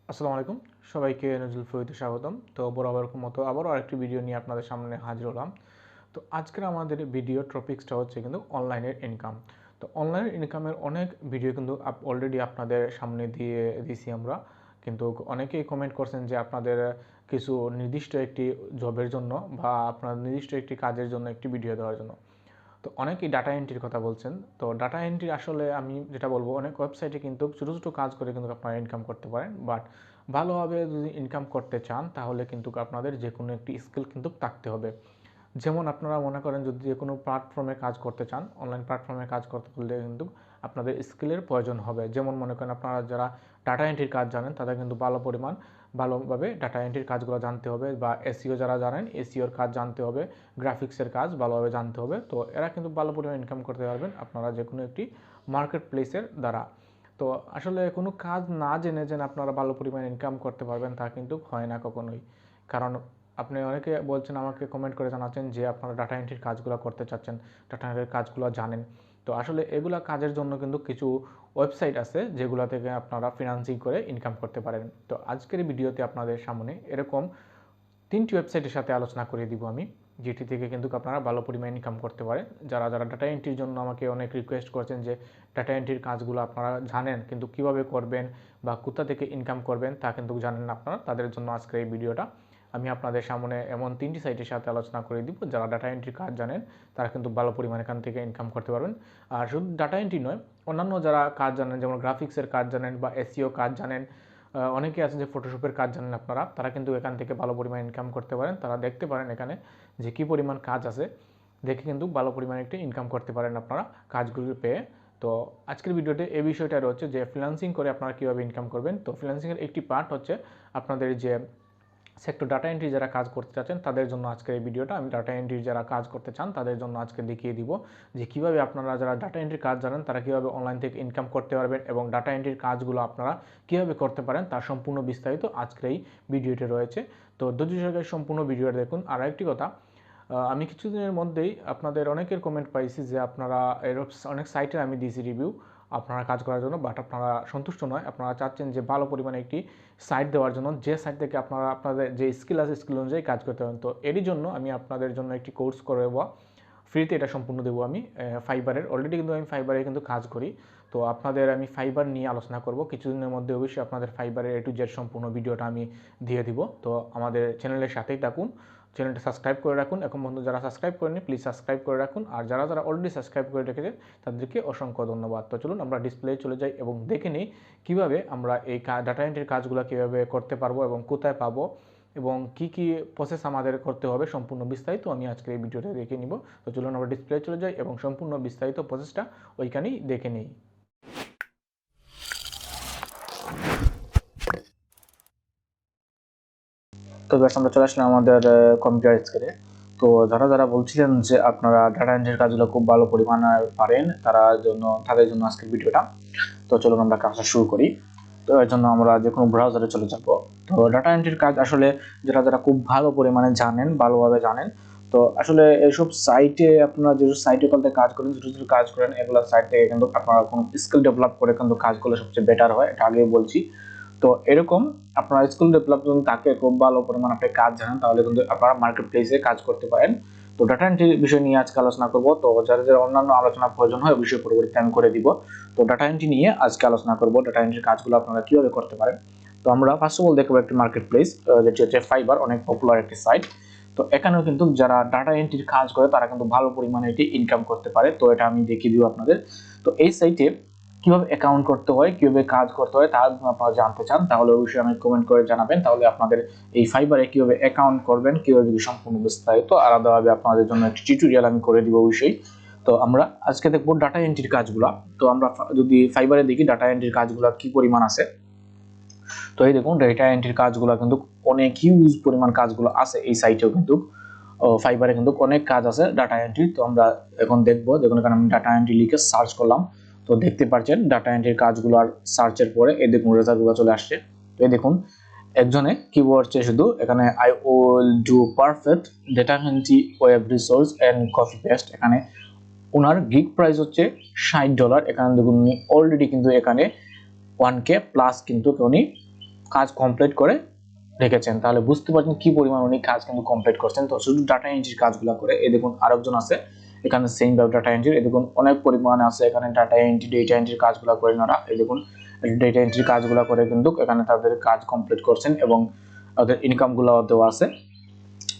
আসসালামু আলাইকুম সবাইকে নজরুল ফরিদে স্বাগতম। তো বরাবর মতো আবারও আরেকটি ভিডিও নিয়ে আপনাদের সামনে হাজির হলাম। তো আজকের আমাদের ভিডিও টপিকসটা হচ্ছে কিন্তু অনলাইনের ইনকাম। তো অনলাইনের ইনকামের অনেক ভিডিও কিন্তু অলরেডি আপনাদের সামনে দিয়ে দিছি আমরা, কিন্তু অনেকেই কমেন্ট করছেন যে আপনাদের কিছু নির্দিষ্ট একটি জবের জন্য বা আপনার নির্দিষ্ট একটি কাজের জন্য একটি ভিডিও দেওয়ার জন্য। তো অনেকেই ডাটা এন্ট্রির কথা বলছেন। তো ডাটা এন্ট্রি আসলে আমি যেটা বলবো, অনেক ওয়েবসাইটে কিন্তু ছোটো ছোটো কাজ করে কিন্তু আপনারা ইনকাম করতে পারেন, বাট ভালোভাবে যদি ইনকাম করতে চান তাহলে কিন্তু আপনাদের যে কোনো একটি স্কিল কিন্তু থাকতে হবে। যেমন আপনারা মনে করেন যদি যে কোনো প্ল্যাটফর্মে কাজ করতে চান, অনলাইন প্ল্যাটফর্মে কাজ করতে হলে কিন্তু আপনাদের স্কিলের প্রয়োজন হবে। যেমন মনে করেন আপনারা যারা ডাটা এন্ট্রির কাজ জানেন তাদের কিন্তু ভালোভাবে ডাটা এন্ট্রির কাজগুলো জানতে হবে, বা এসইও যারা জানেন এসইওর কাজ জানতে হবে, গ্রাফিক্সের কাজ ভালোভাবে জানতে হবে। তো এরা কিন্তু ভালো পরিমাণ ইনকাম করতে পারবেন আপনারা যে কোনো একটি মার্কেট প্লেসের দ্বারা। তো আসলে কোনো কাজ না জেনে আপনারা ভালো পরিমাণ ইনকাম করতে পারবেন তা কিন্তু হয় না কখনোই। কারণ আপনি অনেকে বলছেন, আমাকে কমেন্ট করে জানাচ্ছেন যে আপনারা ডাটা এন্ট্রির কাজগুলো করতে চাচ্ছেন, ডাটা এন্ট্রির কাজগুলো জানেন। তো আসলে এগুলা কাজের জন্য কিন্তু কিছু ওয়েবসাইট আছে যেগুলো থেকে আপনারা ফ্রিল্যান্সিং করে ইনকাম করতে পারেন। তো আজকের ভিডিওতে আপনাদের সামনে এরকম 3টি ওয়েবসাইটের সাথে আলোচনা করে দিব আমি, যেটি থেকে কিন্তু আপনারা ভালো পরিমাণ ইনকাম করতে পারেন। যারা ডাটা এন্ট্রির জন্য আমাকে অনেক রিকোয়েস্ট করছেন যে ডাটা এন্ট্রির কাজগুলো আপনারা জানেন কিন্তু কিভাবে করবেন বা কোথা থেকে ইনকাম করবেন তা কিন্তু জানেন না আপনারা, তাদের জন্য আজকের এই ভিডিওটা। আমি আপনাদের সামনে এমন 3টি সাইটের সাথে আলোচনা করে দিব, যারা ডাটা এন্ট্রির কাজ জানেন তারা কিন্তু ভালো পরিমাণ এখান থেকে ইনকাম করতে পারবেন। আর শুধু ডাটা এন্ট্রি নয়, অন্যান্য যারা কাজ জানেন, যেমন গ্রাফিক্সের কাজ জানেন বা এসইও কাজ জানেন, অনেকে আছেন যে ফটোশপের কাজ জানেন আপনারা, তারা কিন্তু এখান থেকে ভালো পরিমাণ ইনকাম করতে পারেন। তারা দেখতে পারেন এখানে যে কী পরিমাণ কাজ আছে, দেখে কিন্তু ভালো পরিমাণে একটি ইনকাম করতে পারেন আপনারা কাজগুলি পেয়ে। তো আজকের ভিডিওতে এই বিষয়টা রয়েছে যে ফ্রিল্যান্সিং করে আপনারা কীভাবে ইনকাম করবেন। তো ফ্রিল্যান্সিংয়ের একটি পার্ট হচ্ছে আপনাদের যে সেক্টর ডাটা এন্ট্রি যারা কাজ করতে চাচ্ছেন তাদের জন্য আজকের এই ভিডিওটা। আমি ডাটা এন্ট্রি যারা কাজ করতে চান তাদের জন্য আজকে দেখিয়ে দিব যে কীভাবে আপনারা যারা ডাটা এন্ট্রির কাজ জানেন তারা কীভাবে অনলাইন থেকে ইনকাম করতে পারবেন, এবং ডাটা এন্ট্রির কাজগুলো আপনারা কীভাবে করতে পারেন তার সম্পূর্ণ বিস্তারিত আজকের এই ভিডিওতে রয়েছে। তো ধৈর্য সহকারে সম্পূর্ণ ভিডিওটা দেখুন। আর একটি কথা, আমি কিছুদিনের মধ্যেই আপনাদের অনেকের কমেন্ট পাইছি যে আপনারা অনেক সাইটে আমি দিয়েছি রিভিউ আপনারা কাজ করার জন্য, বাট আপনারা সন্তুষ্ট নয়, আপনারা চাচ্ছেন যে ভালো পরিমাণে একটি সাইট দেওয়ার জন্য, যে সাইট থেকে আপনারা আপনাদের যে স্কিল আছে স্কিল অনুযায়ী কাজ করতে পারেন। তো এরই জন্য আমি আপনাদের জন্য একটি কোর্স করে দেবো, ফ্রিতে এটা সম্পূর্ণ দেবো আমি ফাইবারের। অলরেডি কিন্তু আমি ফাইবারে কিন্তু কাজ করি। তো আপনাদের আমি ফাইবার নিয়ে আলোচনা করব কিছুদিনের মধ্যে। অবশ্যই আপনাদের ফাইবারের A to Z সম্পূর্ণ ভিডিওটা আমি দিয়ে দিব। তো আমাদের চ্যানেলের সাথেই থাকুন, চ্যানেলটা সাবস্ক্রাইব করে রাখুন। এখন বন্ধু যারা সাবস্ক্রাইব করেনি প্লিজ সাবস্ক্রাইব করে রাখুন, আর যারা অলরেডি সাবস্ক্রাইব করে রেখেছে তাদেরকে অসংখ্য ধন্যবাদ। তো চলুন আমরা ডিসপ্লে চলে যাই এবং দেখে নিই কীভাবে আমরা এই ডাটা এন্ট্রির কাজগুলো কীভাবে করতে পারবো এবং কোথায় পাবো এবং কি কি প্রসেস আমাদের করতে হবে সম্পূর্ণ বিস্তারিত আমি আজকে এই ভিডিওতে দেখে নিব। তো চলুন আমরা ডিসপ্লে চলে যাই এবং সম্পূর্ণ বিস্তারিত প্রসেসটা ওইখানেই দেখে নিই। তো বেশ, আমরা চলে আসলাম আমাদের কম্পিউটার স্ক্রিনে। তো যারা বলছিলেন যে আপনারা ডাটা এন্ট্রির কাজগুলো খুব ভালো পরিমাণে পারেন তাদের জন্য আজকের ভিডিওটা। তো চলুন আমরা কাজটা শুরু করি। তো এর জন্য আমরা যে কোনো ব্রাউজারে চলে যাব। তো ডাটা এন্ট্রির কাজ আসলে যারা খুব ভালো পরিমাণে জানেন, ভালোভাবে জানেন, তো আসলে এইসব সাইটে আপনারা যে সাইটে কাজ করেন, যেসব কাজ করেন, এগুলো সাইট থেকে কিন্তু আপনারা কোনো স্কিল ডেভেলপ করে কিন্তু কাজ করলে সবচেয়ে বেটার হয়, এটা আগে বলছি। তো এরকম আপনারা স্কিল ডেভেলপমেন্ট তাকে খুব ভালো পরিমাণ আপনি কাজ জানেন তাহলে কিন্তু আপনারা মার্কেট প্লেসে কাজ করতে পারেন। তো ডাটা এন্ট্রি বিষয় নিয়ে আজকে আলোচনা করব। তো যারা অন্যান্য আলোচনা প্রয়োজন হয় বিষয় পরবর্তীতে আমি করে দিব। তো ডাটা এন্ট্রি নিয়ে আজকে আলোচনা করব, ডাটা এন্ট্রির কাজগুলো আপনারা কিভাবে করতে পারেন। তো আমরা ফার্স্ট অফ অল দেখব একটি মার্কেট প্লেস, যেটি হচ্ছে ফাইবার, অনেক পপুলার একটি সাইট। তো এখানেও কিন্তু যারা ডাটা এন্ট্রির কাজ করে তারা কিন্তু ভালো পরিমাণে এটি ইনকাম করতে পারে। তো এটা আমি দেখিয়ে দিব আপনাদের। তো এই সাইটে কিভাবে অ্যাকাউন্ট করতে হয়, কিভাবে কাজ করতে হয় তা আপনারা জানতে চান তাহলে অবশ্যই আমি কমেন্ট করে জানাবেন। তাহলে আপনাদের এই ফাইবারে কিভাবে অ্যাকাউন্ট করবেন, কিভাবে সম্পূর্ণ বিস্তারিত আলাদাভাবে আপনাদের জন্য একটি টিউটোরিয়াল আমি করে দিব অবশ্যই। তো আমরা আজকে দেখব ডাটা এন্ট্রির কাজগুলো। তো আমরা যদি ফাইবারে দেখি ডাটা এন্ট্রির কাজগুলো কি পরিমাণ আছে। তো এই দেখুন ডাটা এন্ট্রির কাজগুলো কিন্তু অনেক হিউজ পরিমাণ কাজগুলো আছে এই সাইটেও, কিন্তু ফাইবারে কিন্তু অনেক কাজ আছে ডাটা এন্ট্রি। তো আমরা এখন দেখবো, দেখুন এখানে আমি ডাটা এন্ট্রি লিখে সার্চ করলাম। তো দেখতে পাচ্ছেন ডাটা এন্ট্রির কাজগুলো আর সার্চের পরে এই দেখুন রেজাল্টগুলো চলে আসছে। তো এই দেখুন একজনে কি বলছে, শুধু এখানে I will do perfect data entry web resource and copy paste. এখানে ওনার গিগ প্রাইস হচ্ছে $60। এখানে দেখুন উনি অলরেডি কিন্তু এখানে 1K প্লাস কিন্তু উনি কাজ কমপ্লিট করে রেখেছেন। তাহলে বুঝতে পারছেন কি পরিমাণ উনি কাজ কিন্তু কমপ্লিট করছেন। তো শুধু ডাটা এন্ট্রির কাজগুলো করে, এই দেখুন আরেকজন আছে এখানে সেম ভাবে ডাটা এন্ট্রি, এই দেখুন অনেক পরিমাণে আছে এখানে ডাটা এন্ট্রি, ডেটা এন্ট্রির কাজগুলো করেন ওরা। এই দেখুন ডেটা এন্ট্রির কাজগুলো করে কিন্তু এখানে তাদের কাজ কমপ্লিট করছেন এবং তাদের ইনকামগুলো দেওয়া আছে।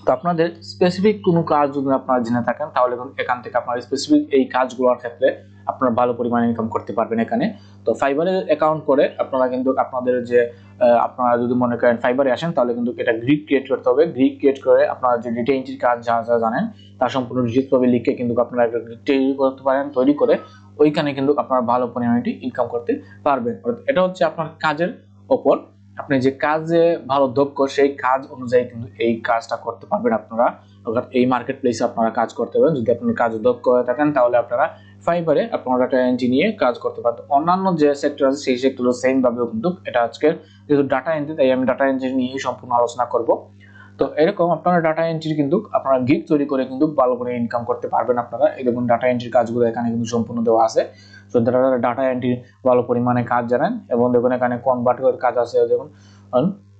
তো আপনাদের স্পেসিফিক কোনো কাজ যদি আপনারা জেনে থাকেন তাহলে এখান থেকে আপনারা স্পেসিফিক এই কাজগুলোর ক্ষেত্রে আপনারা ভালো পরিমাণে ইনকাম করতে পারবেন এখানে। তো ফাইবারে অ্যাকাউন্ট করে আপনারা কিন্তু আপনাদের যে আপনারা যদি মনে করেন ফাইবারে আসেন তাহলে কিন্তু এটা গ্রিক ক্রিয়েট করতে হবে। গ্রিক ক্রিয়েট করে আপনারা যে ডেটা এন্ট্রির কাজ যা যা জানেন তার সম্পূর্ণ ডিটেইলসভাবে লিখে কিন্তু আপনারা একটা গ্রিক তৈরি করতে পারেন। তৈরি করে ওইখানে কিন্তু আপনারা ভালো পরিমাণে ইনকাম করতে পারবেন। এটা হচ্ছে আপনার কাজের ওপর, আপনি যে কাজে ভালো দক্ষ সেই কাজ অনুযায়ী কিন্তু এই কাজটা করতে পারবেন আপনারা। এই মার্কেট প্লেসে আপনারা কাজ করতে পারেন। যদি আপনার কাজে দক্ষ হয়ে থাকেন তাহলে আপনারা ফাইবারে আপনারা ডাটা এন্ট্রি নিয়ে কাজ করতে পারেন। অন্যান্য যে সেক্টর আছে সেই সেক্টরও সেম ভাবেও কিন্তু এটা আজকে যেহেতু ডাটা এন্ট্রি, তাই আমি ডাটা এন্ট্রি নিয়ে সম্পূর্ণ আলোচনা করব। তো এরকম আপনারা ডাটা এন্ট্রি কিন্তু আপনারা গিগ তৈরি করে কিন্তু ভালো করে ইনকাম করতে পারবেন আপনারা। এই দেখুন ডাটা এন্ট্রির কাজগুলো এখানে কিন্তু সম্পূর্ণ দেওয়া আছে। তো ডাটা এন্ট্রি ভালো পরিমাণে কাজ জানেন এবং দেখুন এখানে কনভার্ট করার কাজ আছে, দেখুন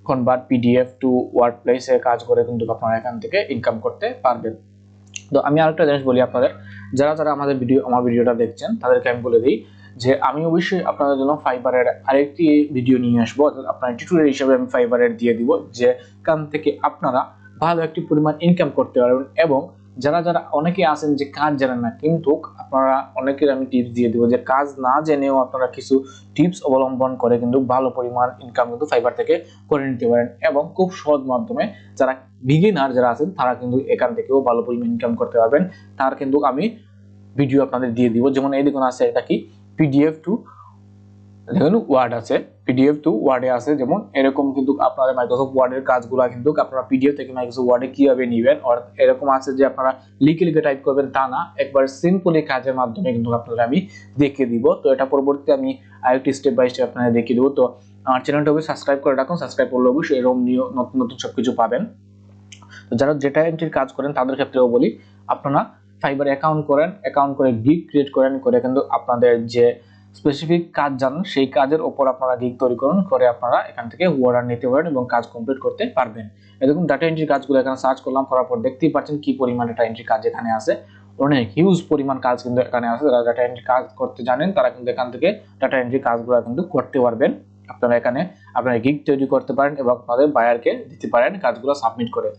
কনভার্ট পিডিএফ টু ওয়ার্ড প্লেসে কাজ করে কিন্তু আপনারা এখান থেকে ইনকাম করতে পারবেন। তো আমি আরেকটা জিনিস বলি আপনাদের, যারা যারা আমার ভিডিওটা দেখছেন তাদেরকে আমি বলে দিই যে আমি অবশ্যই আপনাদের জন্য ফাইবারের আরেকটি ভিডিও নিয়ে আসবো, আপনার টিউটোরিয়াল হিসেবে আমি ফাইবারের দিয়ে দিব, যে কান থেকে আপনারা ভালো একটি পরিমাণ ইনকাম করতে পারবেন। এবং যারা যারা অনেকে আছেন যে কাজ জানেন না, কিন্তু আপনারা অনেকের আমি টিপস দিয়ে দিব যে কাজ না জেনেও আপনারা কিছু টিপস অবলম্বন করে কিন্তু ভালো পরিমাণ ইনকাম কিন্তু ফাইবার থেকে করে নিতে পারেন এবং খুব সহজ মাধ্যমে। যারা বিগিনার যারা আছেন তারা কিন্তু এখান থেকেও ভালো পরিমাণ ইনকাম করতে পারবেন। তার কিন্তু আমি ভিডিও আপনাদের দিয়ে দিব। যেমন এই দেখুন আছে এটা কি পিডিএফ টু, দেখুন ওয়ার্ড আছে, পিডিএফ টু ওয়ার্ডে আছে। যেমন এরকম কিন্তু আপনারা মাইক্রোসফট ওয়ার্ডের কাজগুলো কিন্তু আপনারা পিডিএফ থেকে মাইক্রোসফট ওয়ার্ডে কিভাবে নেবেন, আর এরকম আছে যে আপনারা লিখে লিখে টাইপ করবেন তা না, একবার সিম্পলি কাজের মাধ্যমে কিন্তু আপনাদের আমি দেখিয়ে দিব। তো এটা পরবর্তীতে আমি আরেকটি স্টেপ বাই স্টেপ আপনাদের দেখিয়ে দেবো। তো আমার চ্যানেলটা অবশ্যই সাবস্ক্রাইব করে রাখুন, সাবস্ক্রাইব করলে অবশ্যই এরকম নতুন নতুন সবকিছু পাবেন। তো যারা ডেটা এন্ট্রির কাজ করেন তাদের ক্ষেত্রেও বলি, আপনারা ফাইবার অ্যাকাউন্ট করেন, অ্যাকাউন্ট করে গিগ ক্রিয়েট করেন, করে কিন্তু আপনাদের যে স্পেসিফিক কাজ জানেন সেই কাজের উপর আপনারা গিগ তৈরি করুন, করে আপনারা এখান থেকে অর্ডার নিতে পারেন এবং কাজ কমপ্লিট করতে পারবেন। এরকম ডাটা এন্ট্রির কাজগুলো এখানে সার্চ করলাম, করার পর দেখতেই পাচ্ছেন কি পরিমাণ ডাটা এন্ট্রি কাজ এখানে আছে। অনেক হিউজ পরিমাণ কাজ কিন্তু এখানে আছে। যারা ডাটা এন্ট্রি কাজ করতে জানেন তারা কিন্তু এখান থেকে ডাটা এন্ট্রি কাজগুলো কিন্তু করতে পারবেন। আপনারা এখানে আপনারা গিগ তৈরি করতে পারেন এবং আপনাদের বায়ারকে দিতে পারেন কাজগুলো সাবমিট করে।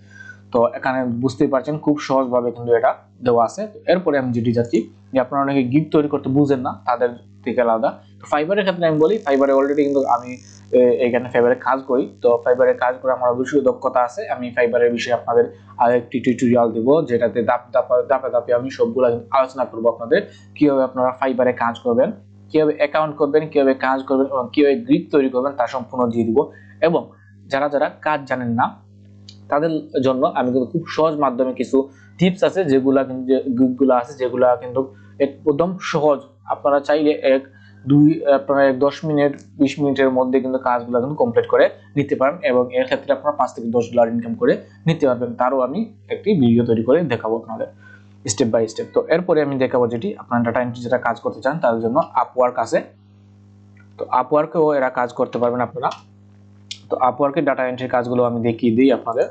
তো এখানে বুঝতেই পারছেন খুব সহজভাবে কিন্তু এটা দেওয়া আছে। এরপরে আমি যেটি যাচ্ছি যে আপনারা অনেকে গিগ তৈরি করতে বুঝেন না, তাদের থেকে আলাদা। তো ফাইবারের ক্ষেত্রে আমি বলি, ফাইবারে অলরেডি কিন্তু আমি এখানে ফাইবারে কাজ করি। তো ফাইবারে কাজ করে আমার অবশ্যই দক্ষতা আছে। আমি ফাইবারের বিষয়ে আপনাদের আরেকটি টিউটোরিয়াল দিব, যেটাতে ধাপে ধাপে আমি সবগুলো আলোচনা করবো আপনাদের, কিভাবে আপনারা ফাইবারে কাজ করবেন, কিভাবে অ্যাকাউন্ট করবেন, কিভাবে কাজ করবেন এবং কিভাবে গিগ তৈরি করবেন তা সম্পূর্ণ দিয়ে দিব। এবং যারা যারা কাজ জানেন না তাদের জন্য আমি কিন্তু খুব সহজ মাধ্যমে কিছু টিপস আছে যেগুলা কিন্তু একদম সহজ। আপনারা চাইলে আপনারা 10 মিনিট 20 মিনিটের মধ্যে কিন্তু কাজগুলো কিন্তু কমপ্লিট করে নিতে পারেন এবং এর ক্ষেত্রে আপনারা $5 থেকে $10 ইনকাম করে নিতে পারবেন। তারও আমি একটি ভিডিও তৈরি করে দেখাবো আপনাদের স্টেপ বাই স্টেপ। তো এরপরে আমি দেখাবো যেটি আপনারা ডাটা এন্ট্রি যেটা কাজ করতে চান তাদের জন্য আপওয়ার্ক আছে। তো আপওয়ার্কেও এরা কাজ করতে পারবেন আপনারা। তো আপওয়ার্কের ডাটা এন্ট্রির কাজগুলো আমি দেখিয়ে দিই আপনাদের।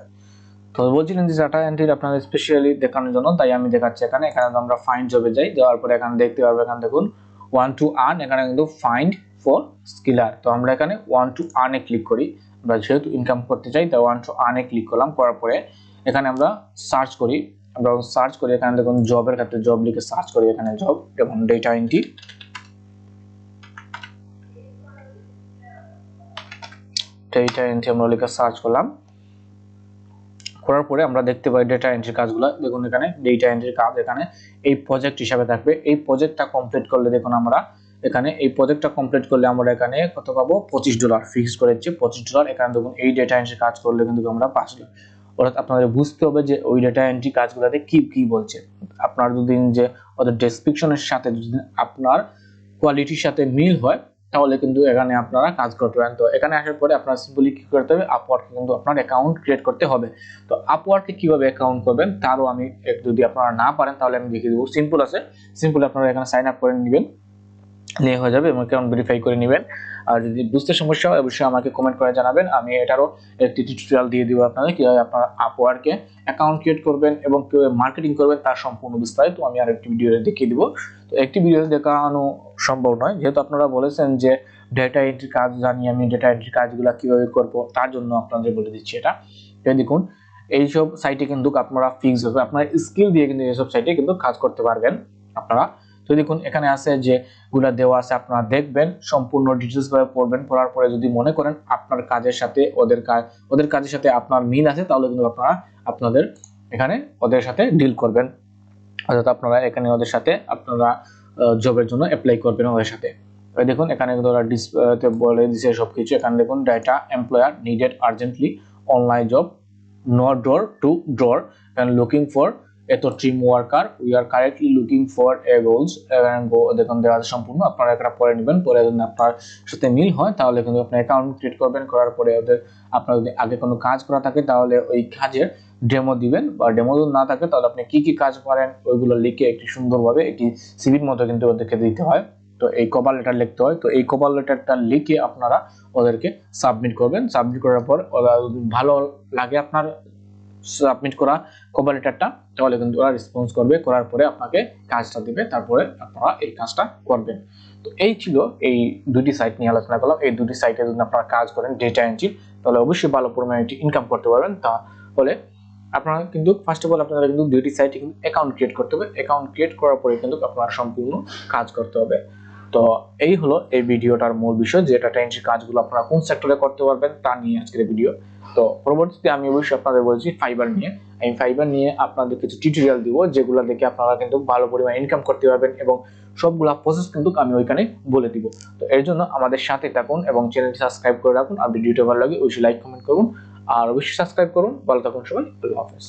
তো বলছিলেন যে ডাটা এন্ট্রি আপনাদের স্পেশালি দেখানোর জন্য, তাই আমি দেখাচ্ছি এখানে। এখানে তো আমরা ফাইন্ড জবে যাই, যাওয়ার পরে এখানে দেখতে পারবো, এখানে দেখুন ওয়ান টু আর্ন, এখানে কিন্তু ফাইন্ড ফর স্কিলার। তো আমরা এখানে ওয়ান টু আর্নে ক্লিক করি। আমরা যেহেতু ইনকাম করতে চাই তাই ওয়ান টু আর্নে ক্লিক করলাম। করার পরে এখানে আমরা সার্চ করি। আমরা সার্চ করি, এখানে দেখুন জবের ক্ষেত্রে জব লিখে সার্চ করি, এখানে জব এবং ডেটা এন্ট্রি আমরা লিখে সার্চ করলাম। করার পরে আমরা দেখতে পাই ডেটা এন্ট্রি কাজগুলো। দেখুন এখানে ডেটা এন্ট্রি কাজ এখানে এই প্রজেক্ট হিসাবে থাকবে। এই প্রজেক্টটা কমপ্লিট করলে দেখুন আমরা এখানে এই প্রজেক্টটা কমপ্লিট করলে আমরা এখানে কত পাবো, $25 ফিক্স করেছি $25। এখানে দেখুন এই ডেটা এন্ট্রি কাজ করলে কিন্তু আমরা $5। অর্থাৎ আপনাদের বুঝতে হবে যে ওই ডেটা এন্ট্রি কাজগুলোতে কি কি বলছে। আপনার যদি যে ওদের ডেসক্রিপশনের সাথে যদি আপনার কোয়ালিটির সাথে মিল হয় তাহলে কিন্তু এখানে আপনারা কাজ করতে পারেন। তো এখানে আসার পরে আপনারা সিম্পলি কি করতে হবে, আপওয়ার্কে কিন্তু আপনার অ্যাকাউন্ট ক্রিয়েট করতে হবে। তো আপওয়ার্কে কিভাবে অ্যাকাউন্ট করবেন তারও আমি যদি আপনারা না পারেন তাহলে আমি দেখিয়ে দেবো। সিম্পল আছে, সিম্পল আপনারা এখানে সাইন আপ করে নেবেন। নিয়ে হয়ে যাবে এবং অ্যাকাউন্ট ভেরিফাই করে নেবেন। আর যদি বুঝতে সমস্যা হয় অবশ্যই আমাকে কমেন্ট করে জানাবেন, আমি এটারও একটি টিউটোরিয়াল দিয়ে দিব আপনাদের কিভাবে আপনারা আপওয়ার্কে অ্যাকাউন্ট ক্রিয়েট করবেন এবং কিভাবে মার্কেটিং করবেন তার সম্পূর্ণ বিস্তারিত আমি আরেকটি ভিডিওতে দেখিয়ে দিব। তো একটি ভিডিওতে দেখানো সম্ভব নয়, যেহেতু আপনারা বলেছেন যে ডেটা এন্ট্রি কাজ জানি, আমি ডেটা এন্ট্রি কাজগুলো কিভাবে করব তার জন্য আপনাদের বলে দিচ্ছি এটা। দেখুন এইসব সাইটে কিন্তু আপনারা ফিক্স হবে, আপনার স্কিল দিয়ে কিন্তু এইসব সাইটে কিন্তু কাজ করতে পারবেন আপনারা। তো দেখুন এখানে আছে যে গুলা দেওয়া আছে, আপনারা দেখবেন সম্পূর্ণ ডিটেইলস ভাবে পড়বেন, পড়ার পরে যদি মনে করেন আপনার কাজের সাথে ওদের কাজের সাথে আপনার মিল আছে তাহলে কিন্তু আপনারা আপনাদের এখানে ওদের সাথে ডিল করবেন, অর্থাৎ আপনারা এখানে ওদের সাথে আপনারা জবের জন্য অ্যাপ্লাই করবেন ওদের সাথে। দেখুন এখানে কিন্তু ওরা ডিসপ্লেতে বলে দিয়েছে সবকিছু। এখানে দেখুন data employer needed urgently online job no door to door and looking for a team worker we are currently looking for a roles and go দেখুন দেওয়া আছে সম্পূর্ণ, আপনারা এটা পড়ে নেবেন, পরে যদি আপনার সাথে মিল হয় তাহলে কিন্তু আপনি অ্যাকাউন্ট ক্রিয়েট করবেন, করার পরে ওদের আপনার যদি আগে কোনো কাজ করা থাকে তাহলে ওই কাজের ডেমো দিবেন, বা ডেমো যদি না থাকে তাহলে আপনি কি কি কাজ করেন ওইগুলো লিখে একটি সুন্দরভাবে একটি সিভির মতো কিন্তু ওদেরকে দিতে হয়। তো এই কভার লেটার লিখতে হয়, তো এই কভার লেটারটা লিখে আপনারা ওদেরকে সাবমিট করবেন। সাবমিট করার পর ওরা ভালো লাগে আপনার সাবমিট করা কভার লেটারটা তাহলে কিন্তু ওরা রেসপন্স করবে, করার পরে আপনাকে কাজটা দিবে, তারপরে আপনারা এই কাজটা করবেন। তো এই ছিল এই দুটি সাইট নিয়ে আলোচনা করলাম। এই দুটি সাইটে যদি আপনারা কাজ করেন ডেটা এন্ট্রি তাহলে অবশ্যই ভালো পরিমাণে ইনকাম করতে পারবেন। তাহলে আপনারা কিন্তু ফার্স্ট অফ অল আপনারা কিন্তু দুটি সাইটে কিন্তু অ্যাকাউন্ট ক্রিয়েট করতে হবে, অ্যাকাউন্ট ক্রিয়েট করার পরে কিন্তু আপনারা সম্পূর্ণ কাজ করতে হবে। তো এই হলো এই ভিডিওটার মূল বিষয় যে ডাটা এন্ট্রি কাজগুলো আপনারা কোন সেক্টরে করতে পারবেন তা নিয়ে আজকের ভিডিও। তো পরবর্তীতে আমি অবশ্যই আপনাদের বলছি ফাইবার নিয়ে, আমি ফাইবার নিয়ে আপনাদের কিছু টিউটোরিয়াল দিব যেগুলো দেখে আপনারা কিন্তু ভালো পরিমাণে ইনকাম করতে পারবেন এবং সবগুলা প্রসেস কিন্তু আমি ওইখানে বলে দিব। তো এর জন্য আমাদের সাথে থাকুন এবং চ্যানেলটি সাবস্ক্রাইব করে রাখুন, আর ভিডিওটা ভালো লাগে অবশ্যই লাইক কমেন্ট করুন আর অবশ্যই সাবস্ক্রাইব করুন। ভালো থাকুন সবাই, আল্লাহ হাফেজ।